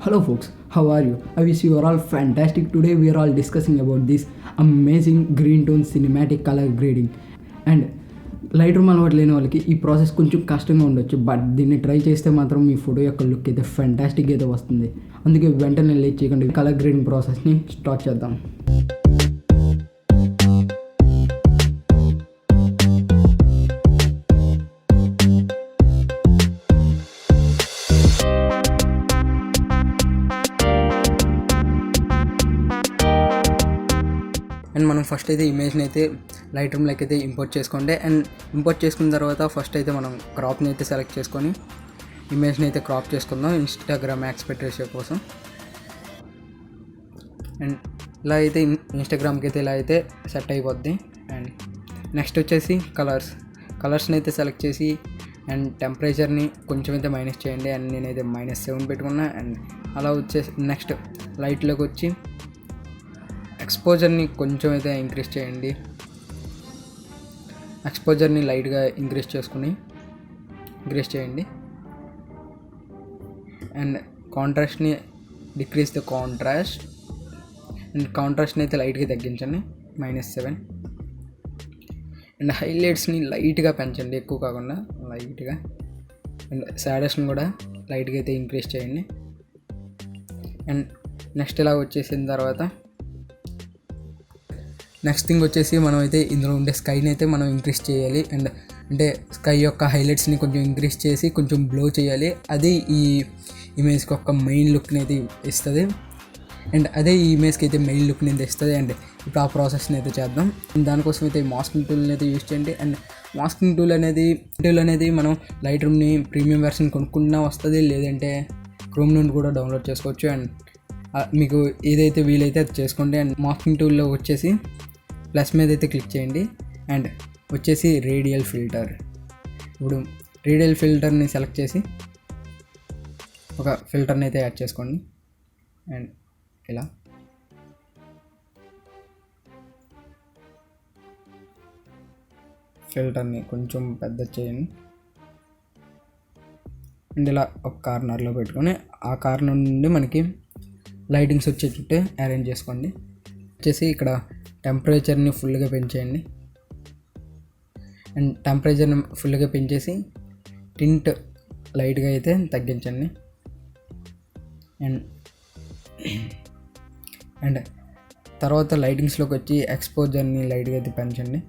Hello folks, how are you? I wish you are all fantastic. Today we are all discussing about this amazing green tone cinematic color grading. And light room అలవాటు లేని వాళ్ళకి ఈ process కొంచెం కష్టంగా ఉండొచ్చు, but దీన్ని try చేస్తే మాత్రం మీ ఫోటో యొక్క లుక్ అయితే ఫ్యాంటాస్టిక్ అయితే వస్తుంది. అందుకే వెంటనే లేట్ చేయకుండా కలర్ గ్రేడింగ్ ప్రాసెస్ని స్టార్ట్ చేద్దాం. అండ్ మనం ఫస్ట్ అయితే ఇమేజ్ని అయితే లైట్ రూమ్లోకి అయితే ఇంపోర్ట్ చేసుకోండి. అండ్ ఇంపోర్ట్ చేసుకున్న తర్వాత ఫస్ట్ అయితే మనం క్రాప్ని అయితే సెలెక్ట్ చేసుకొని ఇమేజ్ని అయితే క్రాప్ చేసుకుందాం ఇన్స్టాగ్రామ్ ఎక్స్పెక్ట్ రేషియో కోసం. అండ్ ఇలా అయితే ఇన్స్టాగ్రామ్కి అయితే ఇలా అయితే సెట్ అయిపోద్ది. అండ్ నెక్స్ట్ వచ్చేసి కలర్స్ని అయితే సెలెక్ట్ చేసి అండ్ టెంపరేచర్ని కొంచెం అయితే మైనస్ చేయండి. అండ్ నేనైతే -7 పెట్టుకున్నా. అండ్ అలా వచ్చేసి నెక్స్ట్ లైట్లోకి వచ్చి ఎక్స్పోజర్ని కొంచెం అయితే ఇంక్రీజ్ చేయండి. ఎక్స్పోజర్ని లైట్గా ఇంక్రీజ్ చేయండి. అండ్ కాంట్రాస్ట్ని డిక్రీజ్ ద కాంట్రాస్ట్. అండ్ కాంట్రాస్ట్ని అయితే లైట్గా తగ్గించండి, -7. అండ్ హైలైట్స్ని లైట్గా పెంచండి, ఎక్కువ కాకుండా లైట్గా. అండ్ షాడోస్ని కూడా లైట్గా అయితే ఇంక్రీజ్ చేయండి. అండ్ నెక్స్ట్ ఇలా వచ్చేసిన తర్వాత నెక్స్ట్ థింగ్ వచ్చేసి మనం అయితే ఇందులో ఉండే స్కైని అయితే మనం ఇంక్రీజ్ చేయాలి. అండ్ అంటే స్కై యొక్క హైలైట్స్ని కొంచెం ఇంక్రీజ్ చేసి కొంచెం బ్లో చేయాలి. అది ఈ ఇమేజ్కి ఒక మెయిన్ లుక్ని అయితే ఇస్తుంది. అండ్ అదే ఈ ఇమేజ్కి అయితే మెయిన్ లుక్ని అయితే ఇస్తుంది. అండ్ ఇప్పుడు ఆ ప్రాసెస్ని అయితే చేద్దాం. దానికోసం అయితే మాస్కింగ్ టూల్ని అయితే యూజ్ చేయండి. అండ్ మాస్కింగ్ టూల్ అనేది మనం లైట్ రూమ్ని ప్రీమియం వెర్షన్ కొనుక్కున్నా వస్తుంది, లేదంటే క్రోమ్ నుండి కూడా డౌన్లోడ్ చేసుకోవచ్చు. అండ్ మీకు ఏదైతే వీలైతే అది చేసుకోండి. అండ్ మాస్కింగ్ టూల్లో వచ్చేసి ప్లస్ మీద అయితే క్లిక్ చేయండి. అండ్ వచ్చేసి రేడియల్ ఫిల్టర్. ఇప్పుడు రేడియల్ ఫిల్టర్ని సెలెక్ట్ చేసి ఒక ఫిల్టర్ని అయితే యాడ్ చేసుకోండి. అండ్ ఇలా ఫిల్టర్ని కొంచెం పెద్ద చేయండి. అండ్ ఇలా ఒక కార్నర్లో పెట్టుకొని ఆ కార్నర్ నుండి మనకి లైటింగ్స్ వచ్చేటట్టు అరేంజ్ చేసుకోండి. వచ్చేసి ఇక్కడ టెంపరేచర్ని ఫుల్గా పెంచేయండి. అండ్ టెంపరేచర్ని ఫుల్గా పెంచేసి టింట్ లైట్గా అయితే తగ్గించండి. అండ్ తర్వాత లైటింగ్స్లోకి వచ్చి ఎక్స్పోజర్ని లైట్గా అయితే పెంచండి.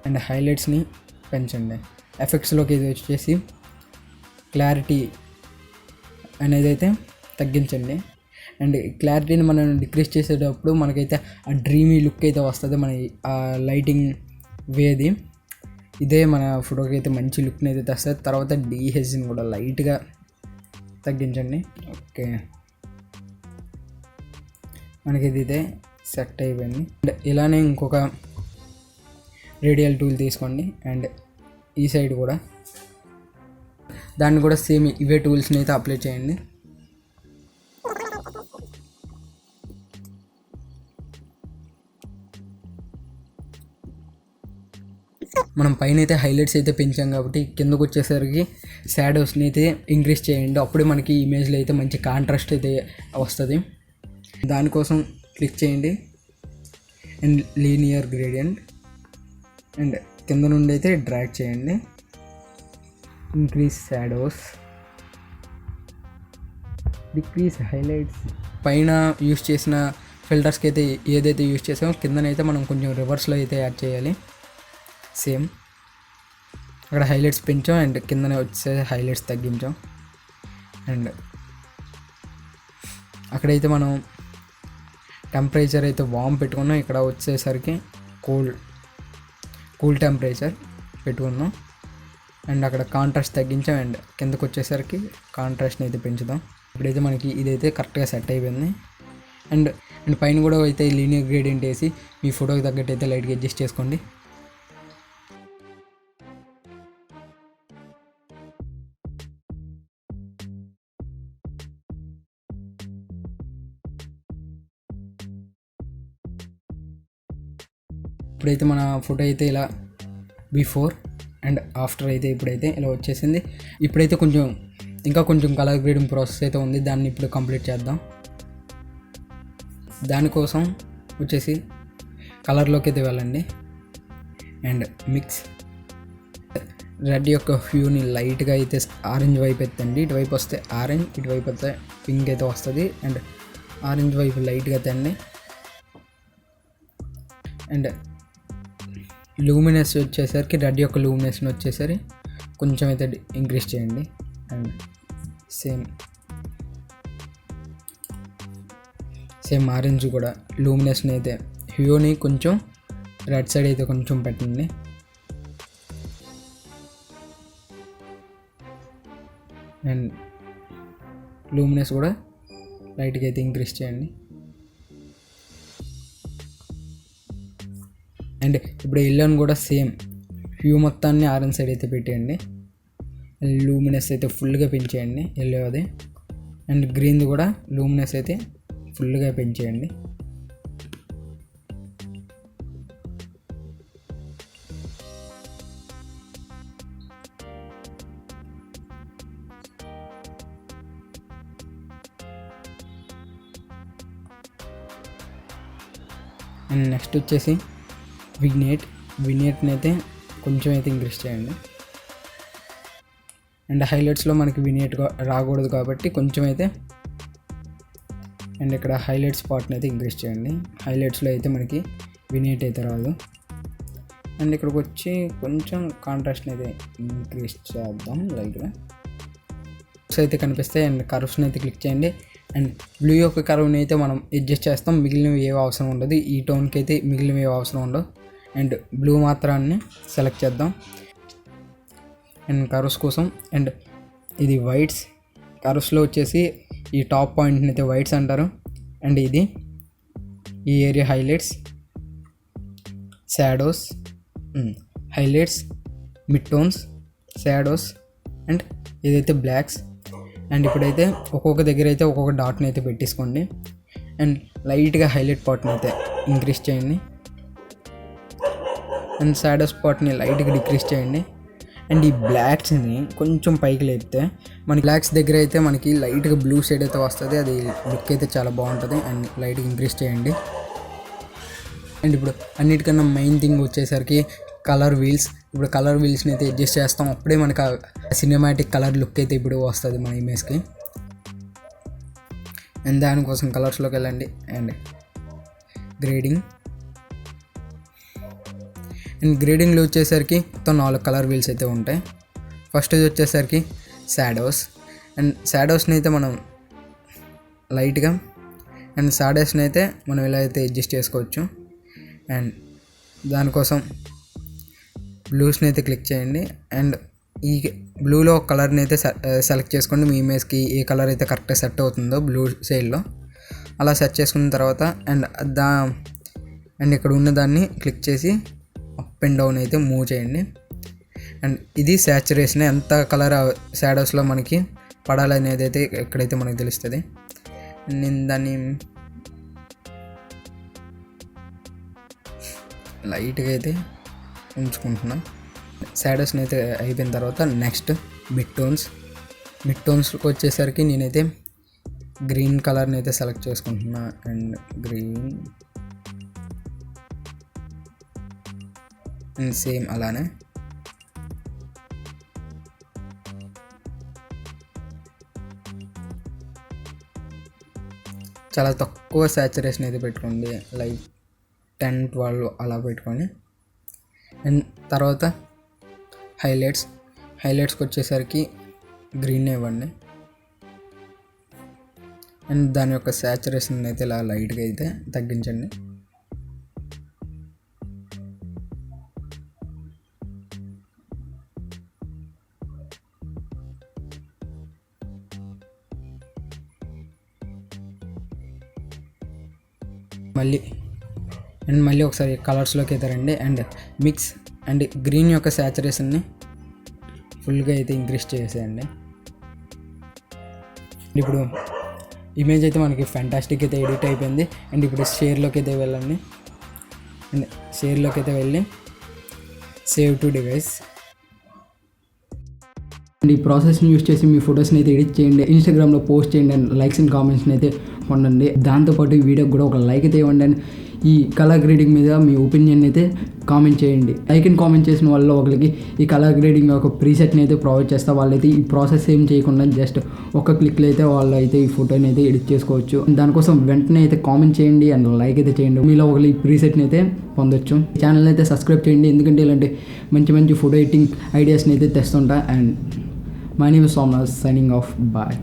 అండ్ హైలైట్స్ని పెంచండి. ఎఫెక్ట్స్లోకి ఇది వచ్చేసి క్లారిటీ అనేది అయితే తగ్గించండి. అండ్ క్లారిటీని మనం డిక్రీజ్ చేసేటప్పుడు మనకైతే ఆ డ్రీమీ లుక్ అయితే వస్తుంది మన ఆ లైటింగ్ వేది. ఇదే మన ఫోటోకి అయితే మంచి లుక్ని అయితే తెస్తుంది. తర్వాత డీహెచ్ని కూడా లైట్గా తగ్గించండి. ఓకే, మనకి ఇది అయితే సెట్ అయిపోయింది. అండ్ ఇలానే ఇంకొక రేడియల్ టూల్ తీసుకోండి. అండ్ ఈ సైడ్ కూడా దాన్ని కూడా సేమ్ ఇవే టూల్స్ని అయితే అప్లై చేయండి. మనం పైన అయితే హైలైట్స్ అయితే పెంచాం కాబట్టి కిందకు వచ్చేసరికి షాడోస్ని అయితే ఇంక్రీజ్ చేయండి. అప్పుడే మనకి ఇమేజ్లో అయితే మంచి కాంట్రాస్ట్ అయితే వస్తుంది. దానికోసం క్లిక్ చేయండి అండ్ లీనియర్ గ్రేడియంట్. అండ్ కింద నుండి అయితే డ్రాగ్ చేయండి. Increase shadows, decrease highlights. పైన యూస్ చేసిన ఫిల్టర్స్కి అయితే ఏదైతే యూస్ చేసామో కిందనైతే మనం కొంచెం రివర్స్లో అయితే యాడ్ చేయాలి. సేమ్ అక్కడ హైలైట్స్ పెంచాం అండ్ కిందనే వచ్చే హైలైట్స్ తగ్గించాం. అండ్ అక్కడైతే మనం టెంపరేచర్ అయితే వామ్ పెట్టుకున్నాం, ఇక్కడ వచ్చేసరికి కూల్ టెంపరేచర్ పెట్టుకున్నాం. అండ్ అక్కడ కాంట్రాస్ట్ తగ్గించాం. అండ్ కిందకు వచ్చేసరికి కాంట్రాస్ట్ని అయితే పెంచుదాం. ఇప్పుడైతే మనకి ఇదైతే కరెక్ట్గా సెట్ అయిపోయింది. అండ్ పైన కూడా అయితే లీనియర్ గ్రేడియంట్ వేసి మీ ఫోటోకి తగ్గట్టు అయితే లైట్గా అడ్జస్ట్ చేసుకోండి. ఇప్పుడైతే మన ఫోటో అయితే ఇలా బిఫోర్ అండ్ ఆఫ్టర్ అయితే ఇప్పుడైతే ఇలా వచ్చేసింది. ఇప్పుడైతే ఇంకా కొంచెం కలర్ గ్రేడింగ్ ప్రాసెస్ అయితే ఉంది, దాన్ని ఇప్పుడు కంప్లీట్ చేద్దాం. దానికోసం వచ్చేసి కలర్లోకి అయితే వెళ్ళండి అండ్ మిక్స్ రెడ్ యొక్క హ్యూని లైట్గా అయితే ఆరెంజ్ వైపు ఎత్తండి. ఇటువైపు వస్తే ఆరెంజ్, ఇటువైపు వస్తే పింక్ అయితే వస్తుంది. అండ్ ఆరెంజ్ వైపు లైట్గా తెండి. అండ్ లూమినెస్ వచ్చేసరికి రెడ్ యొక్క లూమినెస్ని వచ్చేసరి కొంచెం అయితే ఇంక్రీజ్ చేయండి. అండ్ సేమ్ ఆరెంజ్ కూడా లూమినెస్ని అయితే హ్యూని కొంచెం రెడ్ సైడ్ అయితే కొంచెం పెట్టండి. అండ్ లూమినెస్ కూడా లైట్గా అయితే ఇంక్రీజ్ చేయండి. అండ్ ఇప్పుడు ఎల్లోని కూడా సేమ్ హ్యూ మొత్తాన్ని ఆరెంజ్ సైడ్ అయితే పెట్టేయండి. లూమినెస్ అయితే ఫుల్గా పెంచేయండి ఎల్లో అది. అండ్ గ్రీన్ది కూడా లూమినెస్ అయితే ఫుల్గా పెంచేయండి. అండ్ నెక్స్ట్ వచ్చేసి విగ్నేట్ని అయితే కొంచెం అయితే ఇంక్రీజ్ చేయండి. అండ్ హైలైట్స్లో మనకి విగ్నేట్ రాకూడదు కాబట్టి కొంచెం అయితే, అండ్ ఇక్కడ హైలైట్ స్పాట్ని అయితే ఇంక్రీజ్ చేయండి. హైలైట్స్లో అయితే మనకి విగ్నేట్ అయితే రాదు. అండ్ ఇక్కడికి వచ్చి కొంచెం కాంట్రాస్ట్ని అయితే ఇంక్రీజ్ చేద్దాం లైట్గా. అయితే కనిపిస్తాయి. అండ్ కర్వ్స్ని అయితే క్లిక్ చేయండి. అండ్ బ్లూ యొక్క కర్వ్ని అయితే మనం అడ్జస్ట్ చేస్తాం, మిగిలినవి ఏవి అవసరం ఉండదు. ఈ టోన్కి అయితే మిగిలినవి ఏవి అవసరం ఉండవు. అండ్ బ్లూ మాత్రాన్ని సెలెక్ట్ చేద్దాం అండ్ కర్వ్స్ కోసం. అండ్ ఇది వైట్స్, కర్వ్స్లో వచ్చేసి ఈ టాప్ పాయింట్ని అయితే వైట్స్ అంటారు. అండ్ ఇది ఈ area highlights, shadows, highlights, mid tones, shadows and ఇదైతే బ్లాక్స్. అండ్ ఇప్పుడైతే ఒక్కొక్క దగ్గర అయితే ఒక్కొక్క డాట్ని అయితే పెట్టేసుకోండి. అండ్ లైట్గా హైలైట్ పార్ట్ని అయితే ఇంక్రీజ్ చేయండి. అండ్ షాడో స్పాట్ని లైట్గా డిక్రీజ్ చేయండి. అండ్ ఈ బ్లాక్స్ని కొంచెం పైకి లేపితే మనకి బ్లాక్స్ దగ్గర అయితే మనకి లైట్గా బ్లూ షేడ్ అయితే వస్తుంది, అది లుక్ అయితే చాలా బాగుంటుంది. అండ్ లైట్గా ఇంక్రీజ్ చేయండి. అండ్ ఇప్పుడు అన్నిటికన్నా మెయిన్ థింగ్ వచ్చేసరికి కలర్ వీల్స్. ఇప్పుడు కలర్ వీల్స్ని అయితే అడ్జస్ట్ చేస్తాం, అప్పుడే మనకు సినిమాటిక్ కలర్ లుక్ అయితే ఇప్పుడు వస్తుంది మన ఇమేజ్కి. అండ్ దానికోసం కలర్స్లోకి వెళ్ళండి అండ్ గ్రేడింగ్. అండ్ గ్రేడింగ్లో వచ్చేసరికి మొత్తం 4 కలర్ వీల్స్ అయితే ఉంటాయి. ఫస్ట్ వచ్చేసరికి షాడోస్. అండ్ షాడోస్ని అయితే మనం లైట్గా, అండ్ షాడోస్ని అయితే మనం ఇలా అయితే అడ్జస్ట్ చేసుకోవచ్చు. అండ్ దానికోసం బ్లూస్ని అయితే క్లిక్ చేయండి. అండ్ ఈ బ్లూలో ఒక కలర్ని అయితే సెలెక్ట్ చేసుకోండి, మీ ఇమేజ్కి ఏ కలర్ అయితే కరెక్ట్గా సెట్ అవుతుందో బ్లూ షేడ్లో అలా సెట్ చేసుకున్న తర్వాత అండ్ ఇక్కడ ఉన్న దాన్ని క్లిక్ చేసి అప్ అండ్ డౌన్ అయితే మూవ్ చేయండి. అండ్ ఇది సాచురేషన్, ఎంత కలర్ షాడోస్లో మనకి పడాలనేది అయితే ఎక్కడైతే మనకు తెలుస్తుంది. నేను దాన్ని లైట్గా అయితే ఉంచుకుంటున్నాం. షాడోస్ని అయితే అయిపోయిన తర్వాత నెక్స్ట్ మిడ్ టోన్స్కి వచ్చేసరికి నేనైతే గ్రీన్ కలర్ని అయితే సెలెక్ట్ చేసుకుంటున్నా. అండ్ గ్రీన్ అండ్ సేమ్ అలానే చాలా తక్కువ సాచురేషన్ అయితే పెట్టుకోండి, లైక్ 10-12 అలా పెట్టుకొని. అండ్ తర్వాత హైలైట్స్కి వచ్చేసరికి గ్రీన్ ఇవ్వండి. అండ్ దాని యొక్క సాచురేషన్ అయితే ఇలా లైట్గా అయితే తగ్గించండి. మళ్ళీ ఒకసారి కలర్స్లోకి అయితే రండి. అండ్ మిక్స్ అండ్ గ్రీన్ యొక్క సాచురేషన్ని ఫుల్గా అయితే ఇంక్రీజ్ చేసేయండి. ఇప్పుడు ఇమేజ్ అయితే మనకి ఫ్యాంటాస్టిక్ అయితే ఎడిట్ అయిపోయింది. అండ్ ఇప్పుడు షేర్లోకి అయితే వెళ్ళండి. అండ్ షేర్లోకి అయితే వెళ్ళి సేవ్ టు డివైస్ అండ్ ఈ ప్రాసెస్ని యూస్ చేసి మీ ఫొటోస్ని అయితే ఎడిట్ చేయండి, ఇన్స్టాగ్రామ్లో పోస్ట్ చేయండి అండ్ లైక్స్ అండ్ కామెంట్స్ని అయితే పొందండి. దాంతోపాటు ఈ వీడియోకి కూడా ఒక లైక్ అయితే ఇవ్వండి అండ్ ఈ కలర్ గ్రేడింగ్ మీద మీ ఒపీనియన్ అయితే కామెంట్ చేయండి. లైక్ అండ్ కామెంట్ చేసిన వాళ్ళు ఒకరికి ఈ కలర్ గ్రేడింగ్ ఒక ప్రీసెట్ని అయితే ప్రొవైడ్ చేస్తా. వాళ్ళైతే ఈ ప్రాసెస్ ఏం చేయకుండా జస్ట్ ఒక క్లిక్లో అయితే వాళ్ళు అయితే ఈ ఫోటోని అయితే ఎడిట్ చేసుకోవచ్చు. దానికోసం వెంటనే అయితే కామెంట్ చేయండి అండ్ లైక్ అయితే చేయండి. మీలో ఒకరు ఈ ప్రీసెట్ని అయితే పొందొచ్చు. ఛానల్ అయితే సబ్స్క్రైబ్ చేయండి, ఎందుకంటే ఇలాంటి మంచి మంచి ఫోటో ఎడిటింగ్ ఐడియాస్ని అయితే తెస్తుంటా. And my name is Somnath, signing off, bye.